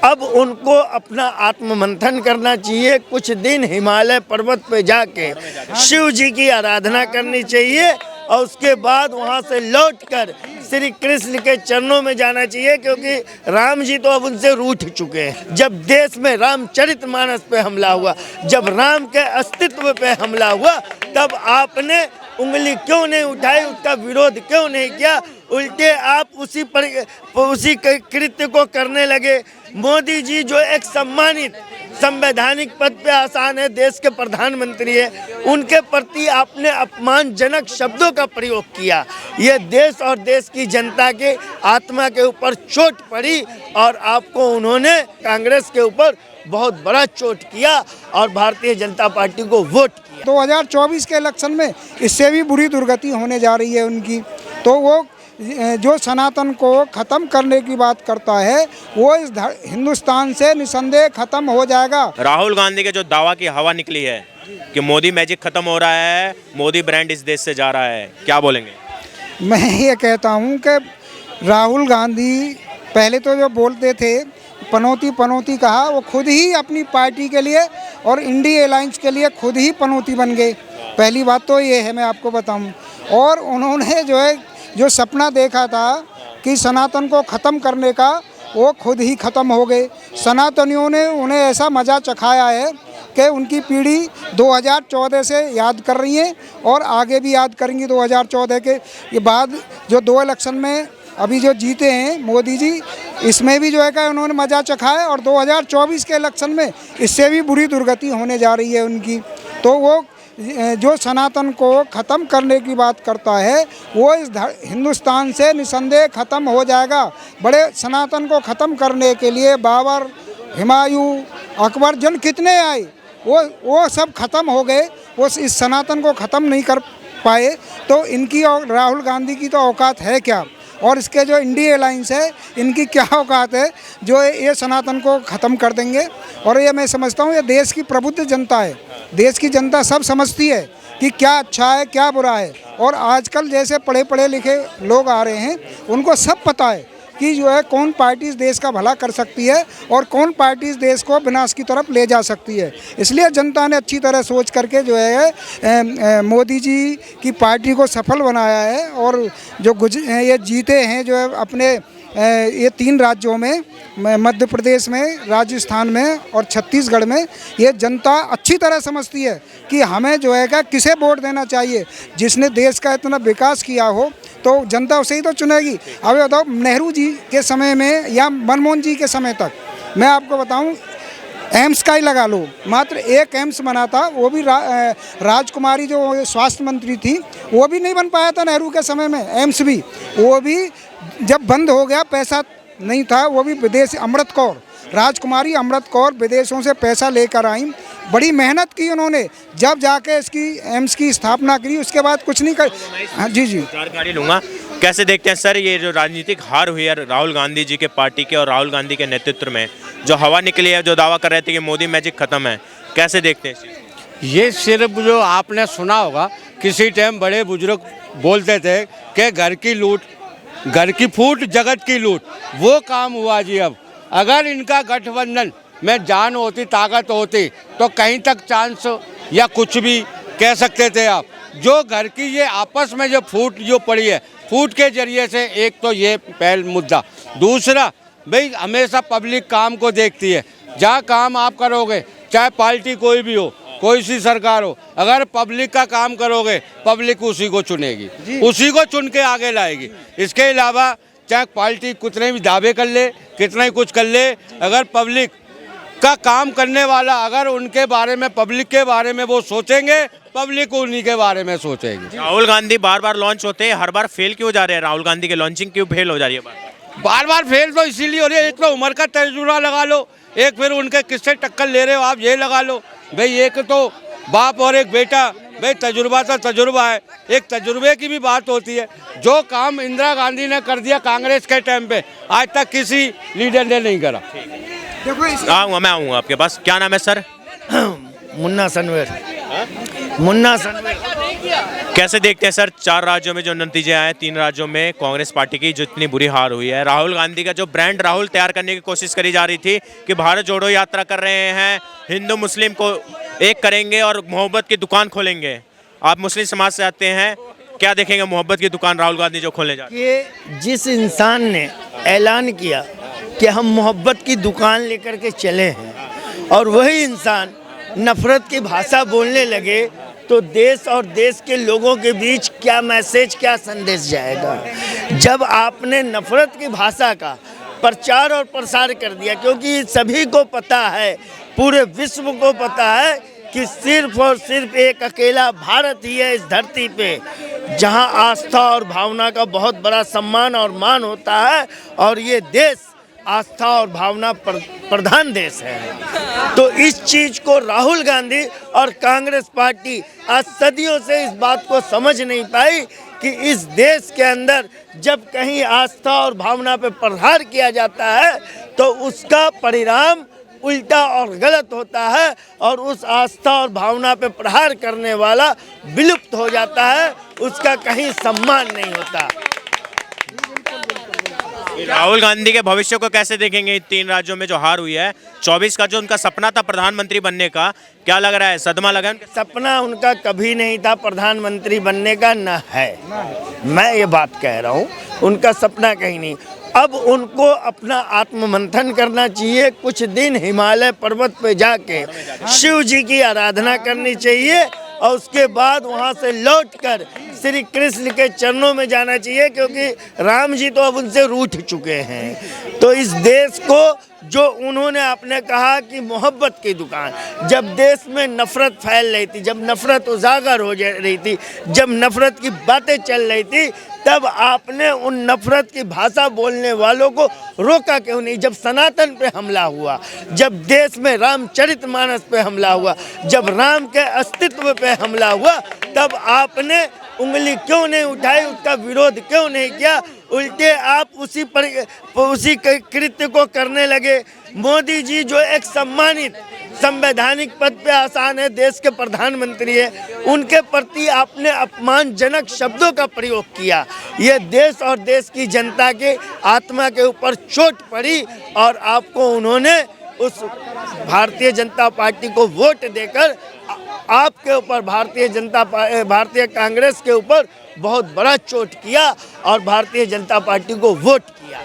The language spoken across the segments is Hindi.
अब उनको अपना आत्ममंथन करना चाहिए। कुछ दिन हिमालय पर्वत पे जाके शिव जी की आराधना करनी चाहिए और उसके बाद वहाँ से लौटकर श्री कृष्ण के चरणों में जाना चाहिए, क्योंकि राम जी तो अब उनसे रूठ चुके हैं। जब देश में रामचरितमानस पे हमला हुआ, जब राम के अस्तित्व पे हमला हुआ, तब आपने उंगली क्यों नहीं उठाई, उसका विरोध क्यों नहीं किया? उल्टे आप उसी कृत्य को करने लगे। मोदी जी जो एक सम्मानित संवैधानिक पद पे आसान है, देश के प्रधानमंत्री है, उनके प्रति आपने अपमानजनक शब्दों का प्रयोग किया। ये देश और देश की जनता के आत्मा के ऊपर चोट पड़ी और आपको उन्होंने कांग्रेस के ऊपर बहुत बड़ा चोट किया और भारतीय जनता पार्टी को वोट किया। 2024 के इलेक्शन में इससे भी बुरी दुर्गति होने जा रही है उनकी। तो वो जो सनातन को ख़त्म करने की बात करता है, वो इस हिंदुस्तान से निसंदेह ख़त्म हो जाएगा। राहुल गांधी के जो दावा की हवा निकली है कि मोदी मैजिक ख़त्म हो रहा है, मोदी ब्रांड इस देश से जा रहा है, क्या बोलेंगे? मैं ये कहता हूँ कि राहुल गांधी पहले तो जो बोलते थे पनौती कहा, वो खुद ही अपनी पार्टी के लिए और इंडिया अलायंस के लिए खुद ही पनौती बन गए। पहली बात तो ये है, मैं आपको बताऊँ। और उन्होंने जो सपना देखा था कि सनातन को ख़त्म करने का, वो खुद ही ख़त्म हो गए। सनातनियों ने उन्हें ऐसा मज़ा चखाया है कि उनकी पीढ़ी 2014 से याद कर रही है और आगे भी याद करेंगी। 2014 के ये बाद जो 2 इलेक्शन में अभी जो जीते हैं मोदी जी, इसमें भी जो है कि उन्होंने मज़ा चखाया और 2024 के इलेक्शन में इससे भी बुरी दुर्गति होने जा रही है उनकी। तो वो जो सनातन को ख़त्म करने की बात करता है, वो इस हिंदुस्तान से निसंदेह ख़त्म हो जाएगा। बड़े सनातन को ख़त्म करने के लिए बाबर, हुमायूं, अकबर जन कितने आए, वो सब ख़त्म हो गए। वो इस सनातन को ख़त्म नहीं कर पाए। तो इनकी और राहुल गांधी की तो औकात है क्या, और इसके जो इंडिया अलायंस है, इनकी क्या औकात है जो ये सनातन को ख़त्म कर देंगे। और ये मैं समझता हूँ ये देश की प्रबुद्ध जनता है। देश की जनता सब समझती है कि क्या अच्छा है क्या बुरा है। और आजकल जैसे पढ़े लिखे लोग आ रहे हैं, उनको सब पता है कि जो है कौन पार्टी इस देश का भला कर सकती है और कौन पार्टी इस देश को विनाश की तरफ ले जा सकती है। इसलिए जनता ने अच्छी तरह सोच करके जो है मोदी जी की पार्टी को सफल बनाया है। और जो ये जीते हैं जो है अपने ये 3 राज्यों में, मध्य प्रदेश में, राजस्थान में और छत्तीसगढ़ में, ये जनता अच्छी तरह समझती है कि हमें जो है क्या किसे वोट देना चाहिए। जिसने देश का इतना विकास किया हो तो जनता उसे ही तो चुनेगी। अब बताओ नेहरू जी के समय में या मनमोहन जी के समय तक, मैं आपको बताऊं, एम्स का ही लगा लो, मात्र 1 एम्स बना था, वो भी राजकुमारी जो स्वास्थ्य मंत्री थी वो भी नहीं बन पाया था नेहरू के समय में। एम्स भी वो भी जब बंद हो गया, पैसा नहीं था, वो भी विदेश राजकुमारी अमृत कौर विदेशों से पैसा लेकर आई। बड़ी मेहनत की उन्होंने, जब जाके इसकी एम्स की स्थापना की, उसके बाद कुछ नहीं कर। हाँ जी जानकारी लूँगा। कैसे देखते हैं सर ये जो राजनीतिक हार हुई है राहुल गांधी जी के पार्टी के और राहुल गांधी के नेतृत्व में, जो हवा निकली है, जो दावा कर रहे थे कि मोदी मैजिक ख़त्म है, कैसे देखते हैं? ये सिर्फ जो आपने सुना होगा, किसी टाइम बड़े बुजुर्ग बोलते थे कि घर की लूट, घर की फूट, जगत की लूट, वो काम हुआ जी। अब अगर इनका गठबंधन में जान होती, ताकत होती, तो कहीं तक चांस या कुछ भी कह सकते थे आप। जो घर की ये आपस में जो फूट जो पड़ी है, फूट के जरिए से एक तो ये पहल मुद्दा। दूसरा, भाई हमेशा पब्लिक काम को देखती है। जहाँ काम आप करोगे, चाहे पार्टी कोई भी हो, कोई सी सरकार हो, अगर पब्लिक का काम करोगे, पब्लिक उसी को चुनेगी, उसी को चुन के आगे लाएगी। इसके अलावा चाहे पार्टी कितने भी दावे कर ले, कितना ही कुछ कर ले, अगर पब्लिक का काम करने वाला, अगर उनके बारे में, पब्लिक के बारे में वो सोचेंगे, पब्लिक उन्हीं के बारे में सोचेगी। राहुल गांधी बार लॉन्च होते हैं, हर बार फेल क्यों जा रहे हैं? राहुल गांधी के लॉन्चिंग क्यों फेल हो जा रही है? बार फेल तो इसीलिए हो रही है, एक तो उम्र का तजुर्बा लगा लो, एक फिर उनके किससे टक्कर ले रहे हो आप, ये लगा लो। भाई एक तो बाप और एक बेटा, भाई तजुर्बा तो तजुर्बा है, एक तजुर्बे की भी बात होती है। जो काम इंदिरा गांधी ने कर दिया कांग्रेस के टाइम पे, आज तक किसी लीडर ने नहीं करा। आऊँगा, मैं आऊँगा आपके पास। क्या नाम है सर? मुन्ना सनवर। कैसे देखते हैं सर, 4 राज्यों में जो नतीजे आए, 3 राज्यों में कांग्रेस पार्टी की जो इतनी बुरी हार हुई है, राहुल गांधी का जो ब्रांड राहुल तैयार करने की कोशिश करी जा रही थी कि भारत जोड़ो यात्रा कर रहे हैं, हिंदू मुस्लिम को एक करेंगे और मोहब्बत की दुकान खोलेंगे। आप मुस्लिम समाज से आते हैं, क्या देखेंगे मोहब्बत की दुकान राहुल गांधी जो खोलने जा रहे हैं? कि जिस इंसान ने ऐलान किया कि हम मोहब्बत की दुकान लेकर के चले हैं और वही इंसान नफरत की भाषा बोलने लगे, तो देश और देश के लोगों के बीच क्या मैसेज, क्या संदेश जाएगा। जब आपने नफरत की भाषा का प्रचार और प्रसार कर दिया, क्योंकि सभी को पता है, पूरे विश्व को पता है कि सिर्फ और सिर्फ एक अकेला भारत ही है इस धरती पे जहां आस्था और भावना का बहुत बड़ा सम्मान और मान होता है, और ये देश आस्था और भावना प्रधान देश है। तो इस चीज को राहुल गांधी और कांग्रेस पार्टी आज सदियों से इस बात को समझ नहीं पाई कि इस देश के अंदर जब कहीं आस्था और भावना पे प्रहार किया जाता है तो उसका परिणाम उल्टा और गलत होता है, और उस आस्था और भावना पे प्रहार करने वाला विलुप्त हो जाता है, उसका कहीं सम्मान नहीं होता। राहुल गांधी के भविष्य को कैसे देखेंगे? 3 राज्यों में जो हार हुई है, 24 का जो उनका सपना था प्रधानमंत्री बनने का, क्या लग रहा है, सदमा लगा? सपना उनका कभी नहीं था प्रधानमंत्री बनने का, न है। मैं ये बात कह रहा हूँ, उनका सपना कहीं नहीं। अब उनको अपना आत्ममंथन करना चाहिए, कुछ दिन हिमालय पर्वत पे जाके शिव जी की आराधना करनी चाहिए, और उसके बाद वहाँ से लौटकर श्री कृष्ण के चरणों में जाना चाहिए, क्योंकि राम जी तो अब उनसे रूठ चुके हैं। तो इस देश को जो उन्होंने आपने कहा कि मोहब्बत की दुकान, जब देश में नफरत फैल रही थी, जब नफरत उजागर हो जा रही थी, जब नफरत की बातें चल रही थी, तब आपने उन नफरत की भाषा बोलने वालों को रोका क्यों नहीं? जब सनातन पे हमला हुआ, जब देश में रामचरितमानस पे हमला हुआ, जब राम के अस्तित्व पे हमला हुआ, तब आपने उंगली क्यों नहीं उठाई, उसका विरोध क्यों नहीं किया? उल्टे आप उसी कृत्य को करने लगे। मोदी जी जो एक सम्मानित संवैधानिक पद पे आसान है, देश के प्रधानमंत्री है, उनके प्रति आपने अपमानजनक शब्दों का प्रयोग किया। ये देश और देश की जनता के आत्मा के ऊपर चोट पड़ी, और आपको उन्होंने उस भारतीय जनता पार्टी को वोट देकर आपके ऊपर भारतीय कांग्रेस के ऊपर बहुत बड़ा चोट किया, और भारतीय जनता पार्टी को वोट किया।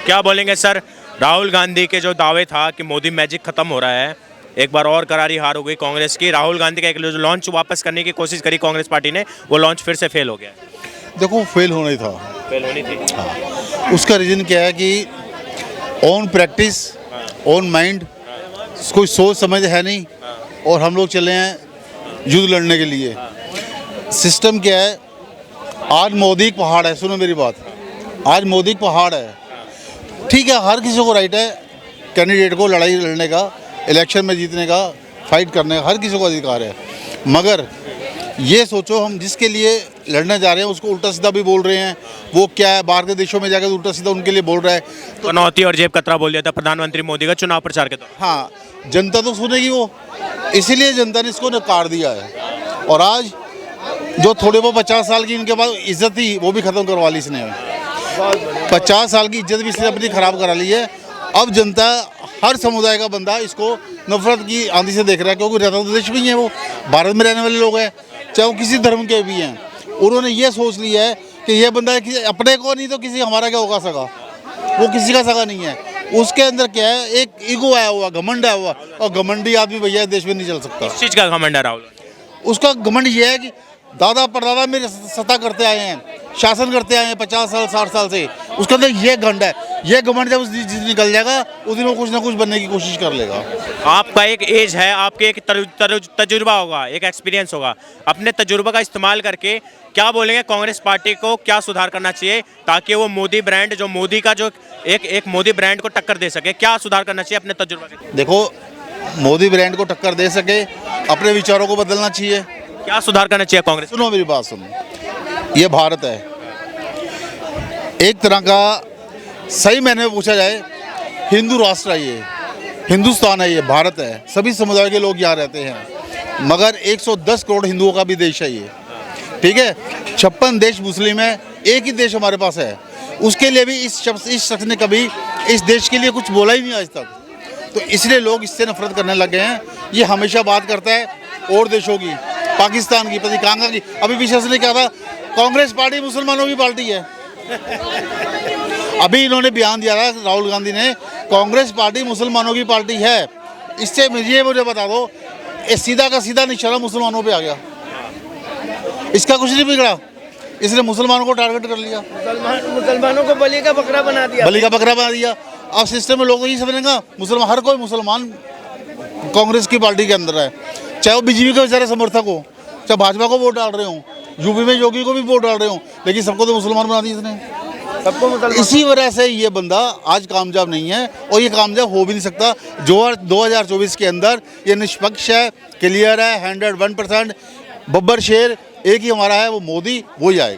क्या बोलेंगे सर, राहुल गांधी के जो दावे था कि मोदी मैजिक खत्म हो रहा है, एक बार और करारी हार हो गई कांग्रेस की। राहुल गांधी का एक जो लॉन्च वापस करने की कोशिश करी कांग्रेस पार्टी ने, वो लॉन्च फिर से फेल हो गया। देखो, फेल होना ही था, फेल होनी थी। हाँ। उसका रीज़न क्या है कि ऑन प्रैक्टिस, ऑन माइंड, कोई सोच समझ है नहीं, और हम लोग चले हैं युद्ध लड़ने के लिए। सिस्टम क्या है, आज मोदी का पहाड़ है, सुनो मेरी बात, आज मोदी का पहाड़ है, ठीक है, हर किसी को राइट है कैंडिडेट को लड़ाई लड़ने का, इलेक्शन में जीतने का, फाइट करने का, हर किसी को अधिकार है। मगर ये सोचो, हम जिसके लिए लड़ने जा रहे हैं उसको उल्टा सीधा भी बोल रहे हैं। वो क्या है, बाहर के देशों में जाकर उल्टा सीधा उनके लिए बोल रहा है। तो पनौती और जेब कतरा बोल दिया था प्रधानमंत्री मोदी का चुनाव प्रचार के दौरान। हाँ, जनता तो सुनेगी वो, इसीलिए जनता ने इसको नकार दिया है। और आज जो थोड़े वो 50 साल की इनके पास इज्जत थी, वो भी ख़त्म करवा ली इसने। 50 साल की इज्जत भी इसने अपनी ख़राब करा ली है। अब जनता, हर समुदाय का बंदा इसको नफरत की आंधी से देख रहा है, क्योंकि रहता तो देश में ही है, वो भारत में रहने वाले लोग हैं, चाहे वो किसी धर्म के भी हैं। उन्होंने ये सोच लिया है कि ये बंदा अपने को नहीं तो किसी हमारा क्या होगा सगा, वो किसी का सगा नहीं है। उसके अंदर क्या है, एक ईगो आया हुआ, घमंड आया हुआ, और घमंडी आदमी भैया देश में नहीं चल सकता। किस चीज़ का घमंड है राहुल? उसका घमंड ये है कि दादा परदादा मेरे सत्ता करते आए हैं, शासन करते आए हैं 50 साल 60 साल से, उसके अंदर ये घमंड है। ये घमंड जब उस दिन निकल जाएगा, उस दिन वो कुछ ना कुछ बनने की कोशिश कर लेगा। आपका एक एज है, आपके एक तजुर्बा होगा, एक एक्सपीरियंस होगा, अपने तजुर्बा का इस्तेमाल करके क्या बोलेंगे कांग्रेस पार्टी को क्या सुधार करना चाहिए ताकि वो मोदी ब्रांड, जो मोदी का जो एक मोदी ब्रांड को टक्कर दे सके? क्या सुधार करना चाहिए अपने तजुर्बा के? देखो, मोदी ब्रांड को टक्कर दे सके, अपने विचारों को बदलना चाहिए। क्या सुधार करना चाहिए कांग्रेस? सुनो मेरी बात, सुनो, ये भारत है, एक तरह का सही मैंने में पूछा जाए हिंदू राष्ट्र है, ये हिंदुस्तान है, ये भारत है, सभी समुदाय के लोग यहाँ रहते हैं, मगर 110 करोड़ हिंदुओं का भी देश है ये। ठीक है, 56 देश मुस्लिम है, एक ही देश हमारे पास है। उसके लिए भी इस शख्स ने कभी इस देश के लिए कुछ बोला ही नहीं आज तक, तो इसलिए लोग इससे नफरत करने लगे हैं। ये हमेशा बात करता है और देशों की, पाकिस्तान की, पति कांगा की। अभी पीछे से ने कहा था कांग्रेस पार्टी मुसलमानों की पार्टी है। अभी इन्होंने बयान दिया था राहुल गांधी ने, कांग्रेस पार्टी मुसलमानों की पार्टी है। इससे मुझे बता दो, ये सीधा का सीधा निशाना मुसलमानों पे आ गया। इसका कुछ नहीं बिगड़ा, इसने मुसलमानों को टारगेट कर लिया, मुसलमानों को बलि का बकरा बना दिया। बलि का बकरा बना दिया। अब सिस्टम में लोग तो ये समझेंगे मुसलमान, हर कोई मुसलमान कांग्रेस की पार्टी के अंदर है, चाहे वो बीजेपी के बेचारे समर्थक हो, चाहे भाजपा को वोट डाल रहे हो, यूपी में योगी को भी वोट डाल रहे हो, लेकिन सबको तो मुसलमान बना दिया इसने, सबको मुसलमान। इसी वजह से ये बंदा आज कामयाब नहीं है और ये कामयाब हो भी नहीं सकता। जो 2024 के अंदर ये निष्पक्ष है, क्लियर है, 101%। बब्बर शेर एक ही हमारा है, वो मोदी, वो ही आएगा।